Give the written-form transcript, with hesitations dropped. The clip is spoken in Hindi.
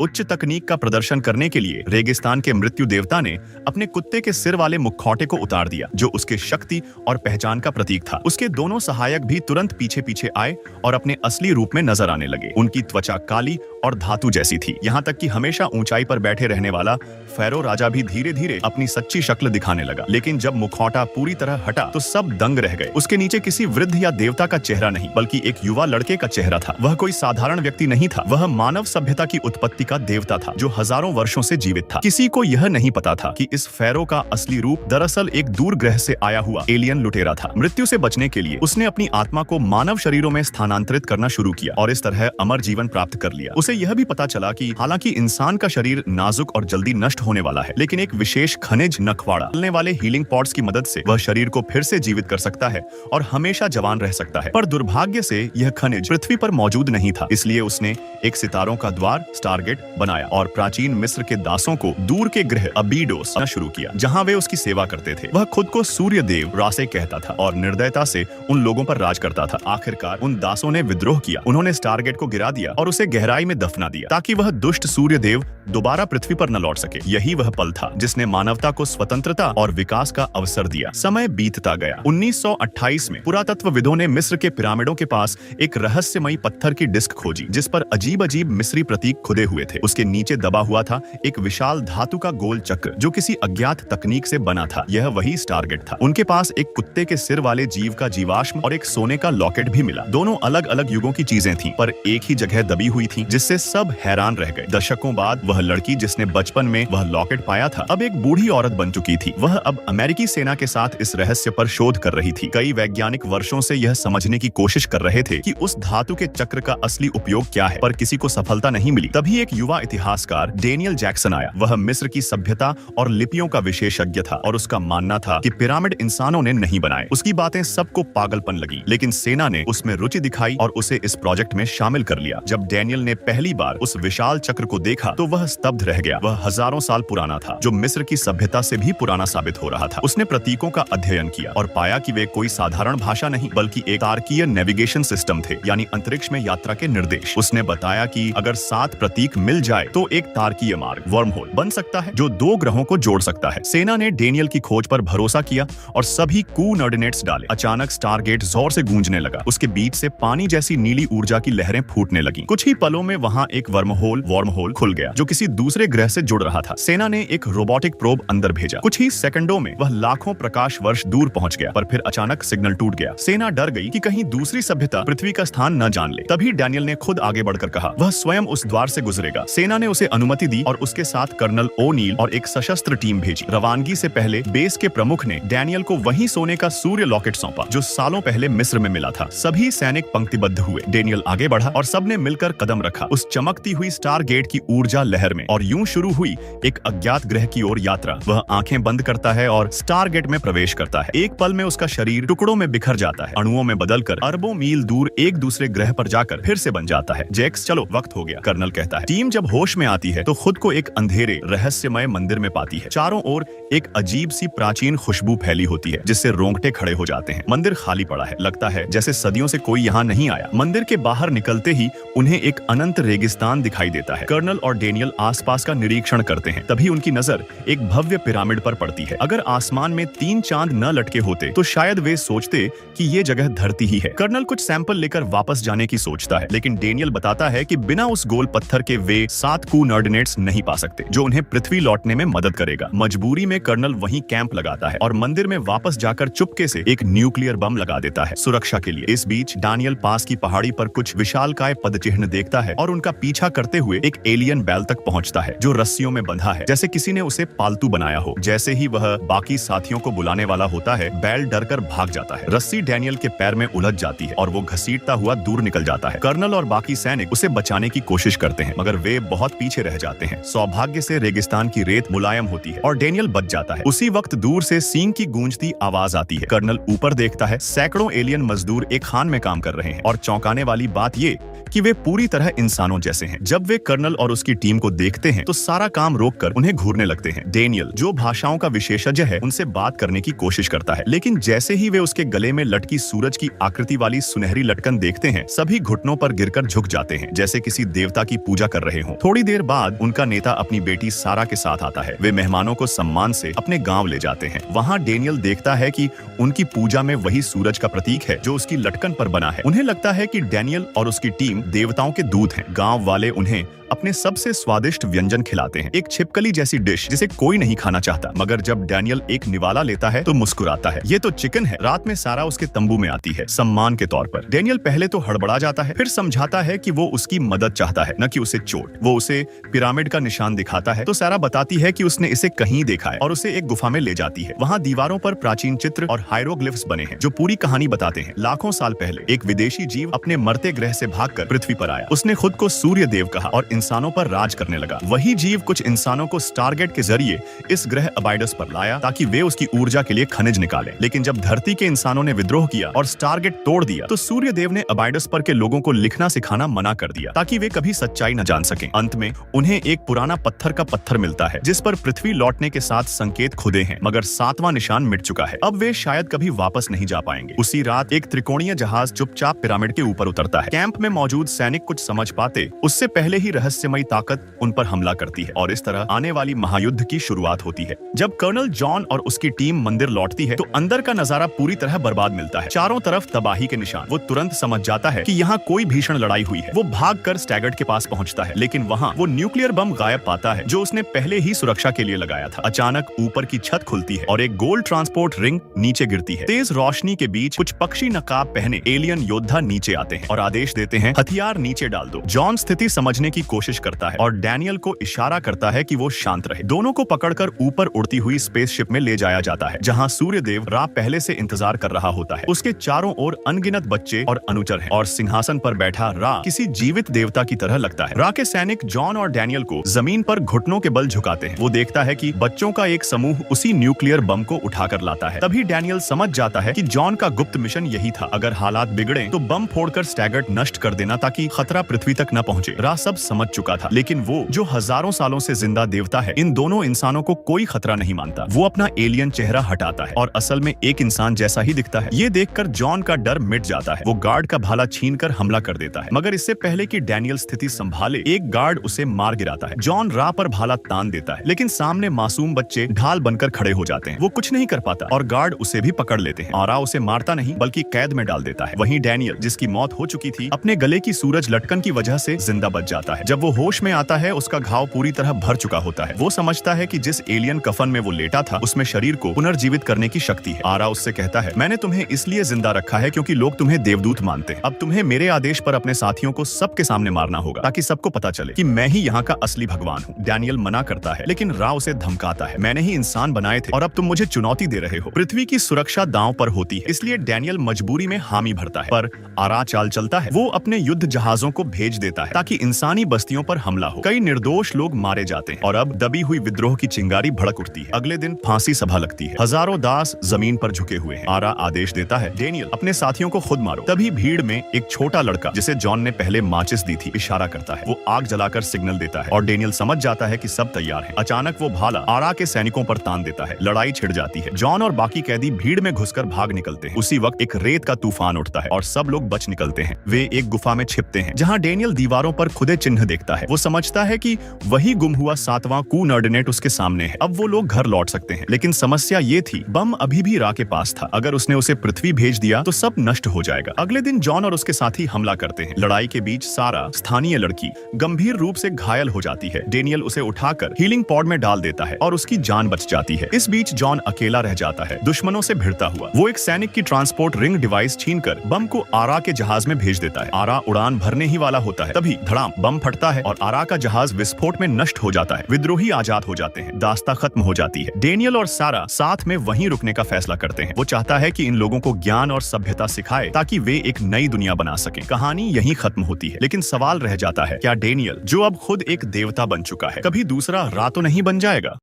उच्च तकनीक का प्रदर्शन करने के लिए रेगिस्तान के मृत्यु देवता ने अपने कुत्ते के सिर वाले मुखौटे को उतार दिया, जो उसके शक्ति और पहचान का प्रतीक था। उसके दोनों सहायक भी तुरंत पीछे पीछे आए और अपने असली रूप में नजर आने लगे। उनकी त्वचा काली और धातु जैसी थी, यहाँ तक कि हमेशा ऊंचाई पर बैठे रहने वाला फेरो राजा भी धीरे धीरे अपनी सच्ची शक्ल दिखाने लगा। लेकिन जब मुखौटा पूरी तरह हटा तो सब दंग रह गए। उसके नीचे किसी वृद्ध या देवता का चेहरा नहीं, बल्कि एक युवा लड़के का चेहरा था। वह कोई साधारण व्यक्ति नहीं था, वह मानव सभ्यता की उत्पत्ति का देवता था, जो हजारों वर्षों से जीवित था। किसी को यह नहीं पता था कि इस फेरो का असली रूप दरअसल एक दूर ग्रह से आया हुआ एलियन लुटेरा था। मृत्यु से बचने के लिए उसने अपनी आत्मा को मानव शरीरों में स्थानांतरित करना शुरू किया और इस तरह अमर जीवन प्राप्त कर लिया। उसे यह भी पता चला कि हालांकि इंसान का शरीर नाजुक और जल्दी नष्ट होने वाला है, लेकिन एक विशेष खनिज नखवाड़ा चलने वाले हीलिंग पॉड्स की मदद से वह शरीर को फिर से जीवित कर सकता है और हमेशा जवान रह सकता है। पर दुर्भाग्य से यह खनिज पृथ्वी पर मौजूद नहीं था, इसलिए उसने एक सितारों का द्वार स्टारगेट बनाया और प्राचीन मिस्र के दासों को दूर के ग्रह अबीडोस शुरू किया, जहां वे उसकी सेवा करते थे। वह खुद को सूर्य देव रासे कहता था और निर्दयता से उन लोगों पर राज करता था। आखिरकार उन दासों ने विद्रोह किया, उन्होंने स्टारगेट को गिरा दिया और उसे गहराई में दफना दिया, ताकि वह दुष्ट सूर्य देव दोबारा पृथ्वी पर न लौट सके। यही वह पल था जिसने मानवता को स्वतंत्रता और विकास का अवसर दिया। समय बीतता गया। 1928 में पुरातत्वविदों ने मिस्र के पिरामिडों के पास एक रहस्यमयी पत्थर की डिस्क खोजी, जिस पर अजीब अजीब मिस्री प्रतीक खुदे हुए थे। उसके नीचे दबा हुआ था एक विशाल धातु का गोल चक्र, जो किसी अज्ञात तकनीक से बना था। यह वही स्टारगेट था। उनके पास एक कुत्ते के सिर वाले जीव का जीवाश्म और एक सोने का लॉकेट भी मिला। दोनों अलग अलग युगों की चीजें थीं, पर एक ही जगह दबी हुई थीं, जिससे सब हैरान रह गए। दशकों बाद वह लड़की जिसने बचपन में वह लॉकेट पाया था, अब एक बूढ़ी औरत बन चुकी थी। वह अब अमेरिकी सेना के साथ इस रहस्य पर शोध कर रही थी। कई वैज्ञानिक वर्षों से यह समझने की कोशिश कर रहे थे कि उस धातु के चक्र का असली उपयोग क्या है, पर किसी को सफलता नहीं मिली। तभी एक युवा इतिहासकार डेनियल जैक्सन आया। वह मिस्र की सभ्यता और लिपियों का विशेषज्ञ था और उसका मानना था कि पिरामिड इंसानों ने नहीं बनाए। उसकी बातें सबको पागलपन लगी, लेकिन सेना ने उसमें रुचि दिखाई और उसे इस प्रोजेक्ट में शामिल कर लिया। जब डेनियल ने पहली बार उस विशाल चक्र को देखा तो वह स्तब्ध रह गया। वह हजारों साल पुराना था, जो मिस्र की सभ्यता से भी पुराना साबित हो रहा था। उसने प्रतीकों का अध्ययन किया और पाया कि वे कोई साधारण भाषा नहीं, बल्कि एक तारकीय नेविगेशन सिस्टम थे, यानी अंतरिक्ष में यात्रा के निर्देश। उसने बताया कि अगर 7 प्रतीक मिल जाए तो एक तारकीय मार्ग वर्महोल बन सकता है, जो 2 ग्रहों को जोड़ सकता है। सेना ने डेनियल की खोज पर भरोसा किया और सभी कोऑर्डिनेट्स डाले। अचानक स्टारगेट जोर से गूंजने लगा। उसके बीच से पानी जैसी नीली ऊर्जा की लहरें फूटने लगीं। कुछ ही पलों में वहां एक वर्महोल खुल गया, जो किसी दूसरे ग्रह से जुड़ रहा था। सेना ने एक रोबोटिक प्रोब अंदर भेजा। कुछ ही सेकंडों में वह लाखों प्रकाश वर्ष दूर पहुंच गया, पर फिर अचानक सिग्नल टूट गया। सेना डर गई कि कहीं दूसरी सभ्यता पृथ्वी का स्थान न जान ले। तभी डैनियल ने खुद आगे बढ़कर कहा वह स्वयं उस द्वार से गुजरेगा। सेना ने उसे अनुमति दी और उसके साथ कर्नल ओ'नील और एक सशस्त्र टीम भेजी। रवानगी से पहले बेस के प्रमुख ने डैनियल को वही सोने का सूर्य लॉकेट सौंपा, जो सालों पहले मिस्र में मिला था। सभी सैनिक पंक्तिबद्ध हुए। डेनियल आगे बढ़ा और सबने मिलकर कदम रखा उस चमकती हुई स्टारगेट की ऊर्जा लहर में, और यूं शुरू हुई एक अज्ञात ग्रह की ओर यात्रा। वह आंखें बंद करता है और स्टारगेट में प्रवेश करता है। एक पल में उसका शरीर टुकड़ों में बिखर जाता है, अणुओं में बदलकर अरबों मील दूर एक दूसरे ग्रह पर जाकर फिर से बन जाता है। जैक्स, चलो वक्त हो गया, कर्नल कहता है। टीम जब होश में आती है तो खुद को एक अंधेरे रहस्यमय मंदिर में पाती है। चारों ओर एक अजीब सी प्राचीन खुशबू फैली होती है, जिससे रोंगटे खड़े हो जाते हैं। मंदिर खाली पड़ा है, लगता है जैसे सदियों से कोई यहाँ नहीं आया। मंदिर के बाहर निकलते ही उन्हें एक अनंत रेगिस्तान दिखाई देता है। कर्नल और डेनियल आसपास का निरीक्षण करते हैं। तभी उनकी नजर एक भव्य पिरामिड पर पड़ती है। अगर आसमान में 3 चांद न लटके होते तो शायद वे सोचते कि ये जगह धरती ही है। कर्नल कुछ सैंपल लेकर वापस जाने की सोचता है, लेकिन डेनियल बताता है कि बिना उस गोल पत्थर के वे 7 कोऑर्डिनेट्स नहीं पा सकते, जो उन्हें पृथ्वी लौटने में मदद करेगा। मजबूरी में कर्नल वहीं कैंप लगाता है और मंदिर में वापस जाकर चुपके से एक न्यूक्लियर बम लगा देता है, सुरक्षा के लिए। इस बीच डैनियल पास की पहाड़ी पर कुछ विशालकाय पदचिह्न देखता है और उनका पीछा करते हुए एक एलियन बैल तक पहुंचता है, जो रस्सियों में बंधा है, जैसे किसी ने उसे पालतू बनाया हो। जैसे ही वह बाकी साथियों को बुलाने वाला होता है, बैल डरकर भाग जाता है। रस्सी डैनियल के पैर में उलझ जाती है और वो घसीटता हुआ दूर निकल जाता है। कर्नल और बाकी सैनिक उसे बचाने की कोशिश करते हैं, मगर वे बहुत पीछे रह जाते हैं। सौभाग्य से रेगिस्तान की रेत मुलायम होती है और डेनियल बच जाता है। उसी वक्त दूर से सींग की गूंजती आवाज आती है। कर्नल ऊपर देखता है, सैकड़ों एलियन मजदूर एक खान में काम कर रहे हैं और चौंकाने वाली बात ये कि वे पूरी तरह इंसान इंसानों जैसे हैं। जब वे कर्नल और उसकी टीम को देखते हैं तो सारा काम रोककर उन्हें घूरने लगते हैं। डेनियल, जो भाषाओं का विशेषज्ञ है, उनसे बात करने की कोशिश करता है, लेकिन जैसे ही वे उसके गले में लटकी सूरज की आकृति वाली सुनहरी लटकन देखते हैं, सभी घुटनों पर गिरकर झुक जाते हैं, जैसे किसी देवता की पूजा कर रहे हों। थोड़ी देर बाद उनका नेता अपनी बेटी सारा के साथ आता है। वे मेहमानों को सम्मान से अपने गांव ले जाते हैं। वहां डेनियल देखता है कि उनकी पूजा में वही सूरज का प्रतीक है जो उसकी लटकन पर बना है। उन्हें लगता है कि डेनियल और उसकी टीम देवताओं के दूत हैं। गांव वाले उन्हें अपने सबसे स्वादिष्ट व्यंजन खिलाते हैं, एक छिपकली जैसी डिश जिसे कोई नहीं खाना चाहता, मगर जब डेनियल एक निवाला लेता है तो मुस्कुराता है। ये तो चिकन है। रात में सारा उसके तंबू में आती है सम्मान के तौर पर। डेनियल पहले तो हड़बड़ा जाता है, फिर समझाता है कि वो उसकी मदद चाहता है, न कि उसे चोट। वो उसे पिरामिड का निशान दिखाता है तो सारा बताती है कि उसने इसे कहीं देखा है और उसे एक गुफा में ले जाती है। वहाँ दीवारों पर प्राचीन चित्र और हायरोग्लिफ्स बने हैं जो पूरी कहानी बताते हैं। लाखों साल पहले एक विदेशी जीव अपने मरते ग्रह से भागकर पृथ्वी पर आया। उसने खुद को सूर्य देव कहा और इंसानों पर राज करने लगा। वही जीव कुछ इंसानों को स्टारगेट के जरिए इस ग्रह अबाइडस पर लाया ताकि वे उसकी ऊर्जा के लिए खनिज निकालें। लेकिन जब धरती के इंसानों ने विद्रोह किया और स्टारगेट तोड़ दिया तो सूर्य देव ने अबाइडस पर के लोगों को लिखना सिखाना मना कर दिया ताकि वे कभी सच्चाई न जान सकें। अंत में उन्हें एक पुराना पत्थर का पत्थर मिलता है जिस पर पृथ्वी लौटने के साथ संकेत खुदे हैं, मगर 7वां निशान मिट चुका है। अब वे शायद कभी वापस नहीं जा पाएंगे। उसी रात एक त्रिकोणीय जहाज चुपचाप पिरामिड के ऊपर उतरता है। कैंप में मौजूद सैनिक कुछ समझ पाते उससे पहले ही रहस्यमयी ताकत उन पर हमला करती है और इस तरह आने वाली महायुद्ध की शुरुआत होती है। जब कर्नल जॉन और उसकी टीम मंदिर लौटती है तो अंदर का नजारा पूरी तरह बर्बाद मिलता है। चारों तरफ तबाही के निशान। वो तुरंत समझ जाता है कि यहाँ कोई भीषण लड़ाई हुई है। वो भागकर स्टैगर्ड के पास पहुंचता है, लेकिन वहाँ वो न्यूक्लियर बम गायब पाता है जो उसने पहले ही सुरक्षा के लिए लगाया था। अचानक ऊपर की छत खुलती है और एक गोल्ड ट्रांसपोर्ट रिंग नीचे गिरती है। तेज रोशनी के बीच कुछ पक्षी नकाब पहने एलियन योद्धा नीचे आते हैं और आदेश देते हैं, हथियार नीचे डाल दो। जॉन स्थिति समझने की कोशिश करता है और डैनियल को इशारा करता है कि वो शांत रहे। दोनों को पकड़कर ऊपर उड़ती हुई स्पेसशिप में ले जाया जाता है जहां सूर्यदेव रा पहले से इंतजार कर रहा होता है। उसके चारों ओर अनगिनत बच्चे और अनुचर हैं और सिंहासन पर बैठा रा किसी जीवित देवता की तरह लगता है। रा के सैनिक जॉन और डैनियल को जमीन पर घुटनों के बल झुकाते हैं। वो देखता है कि बच्चों का एक समूह उसी न्यूक्लियर बम को उठाकर लाता है। तभी डैनियल समझ जाता है कि जॉन का गुप्त मिशन यही था, अगर हालात बिगड़े तो बम फोड़कर स्टैगर्ड नष्ट कर देना ताकि खतरा पृथ्वी तक न पहुंचे। रा सब समझ चुका था, लेकिन वो जो हजारों सालों से जिंदा देवता है, इन दोनों इंसानों को कोई खतरा नहीं मानता। वो अपना एलियन चेहरा हटाता है और असल में एक इंसान जैसा ही दिखता है। ये देखकर जॉन का डर मिट जाता है। वो गार्ड का भाला छीनकर हमला कर देता है, मगर इससे पहले कि डैनियल स्थिति संभाले एक गार्ड उसे मार गिराता है। जॉन रा पर भाला तान देता है, लेकिन सामने मासूम बच्चे ढाल बनकर खड़े हो जाते हैं। वो कुछ नहीं कर पाता और गार्ड उसे भी पकड़ लेते हैं। रा उसे मारता नहीं बल्कि कैद में डाल देता है। वहीं डैनियल, जिसकी मौत हो चुकी थी, अपने गले की सूरज लटकन की वजह से जिंदा बच जाता है। जब वो होश में आता है उसका घाव पूरी तरह भर चुका होता है। वो समझता है कि जिस एलियन कफन में वो लेटा था उसमें शरीर को पुनर्जीवित करने की शक्ति है। आरा उससे कहता है, मैंने तुम्हें इसलिए जिंदा रखा है क्योंकि लोग तुम्हें देवदूत मानते हैं। अब तुम्हें मेरे आदेश पर अपने साथियों को सबके सामने मारना होगा ताकि सबको पता चले कि मैं ही यहाँ का असली भगवान हूँ। डैनियल मना करता है, लेकिन रा उसे धमकाता है, मैंने ही इंसान बनाए थे और अब तुम मुझे चुनौती दे रहे हो। पृथ्वी की सुरक्षा दांव पर होती है, इसलिए डैनियल मजबूरी में हामी भरता है। पर आरा चाल चलता है। वो अपने युद्ध जहाजों को भेज देता है ताकि इंसानी बस्तियों पर हमला हो। कई निर्दोष लोग मारे जाते हैं और अब दबी हुई विद्रोह की चिंगारी भड़क उठती है। अगले दिन फांसी सभा लगती है। हजारों दास जमीन पर झुके हुए हैं। आरा आदेश देता है, डेनियल अपने साथियों को खुद मारो। तभी भीड़ में एक छोटा लड़का, जिसे जॉन ने पहले माचिस दी थी, इशारा करता है। वो आग जलाकर सिग्नल देता है और डेनियल समझ जाता है कि सब तैयार है। अचानक वो भाला आरा के सैनिकों पर तान देता है। लड़ाई छिड़ जाती है। जॉन और बाकी कैदी भीड़ में घुसकर भाग निकलते हैं। उसी वक्त एक रेत का तूफान उठता है और सब लोग बच निकलते हैं। वे एक गुफा में छिपते हैं जहाँ डेनियल दीवारों पर खुदे चिन्ह देखता है। वो समझता है कि वही गुम हुआ 7वां कूनर्डिनेट उसके सामने है। अब वो लोग घर लौट सकते हैं, लेकिन समस्या ये थी, बम अभी भी रा के पास था। अगर उसने उसे पृथ्वी भेज दिया तो सब नष्ट हो जाएगा। अगले दिन जॉन और उसके साथी हमला करते हैं। लड़ाई के बीच सारा, स्थानीय लड़की, गंभीर रूप से घायल हो जाती है। डेनियल उसे उठाकर हीलिंग पॉड में डाल देता है और उसकी जान बच जाती है। इस बीच जॉन अकेला रह जाता है, दुश्मनों से भिड़ता हुआ। वो एक सैनिक की ट्रांसपोर्ट रिंग डिवाइस छीनकर बम को आरा के जहाज में भेज देता है। आरा उड़ान भरने ही वाला होता है, तभी धड़ाम, बम फटता है और आरा का जहाज विस्फोट में नष्ट हो जाता है। विद्रोही आजाद हो जाते हैं। दास्ता खत्म हो जाती है। डेनियल और सारा साथ में वहीं रुकने का फैसला करते हैं। वो चाहता है कि इन लोगों को ज्ञान और सभ्यता सिखाए ताकि वे एक नई दुनिया बना सकें। कहानी यहीं खत्म होती है, लेकिन सवाल रह जाता है, क्या डेनियल, जो अब खुद एक देवता बन चुका है, कभी दूसरा रा तो नहीं बन जाएगा?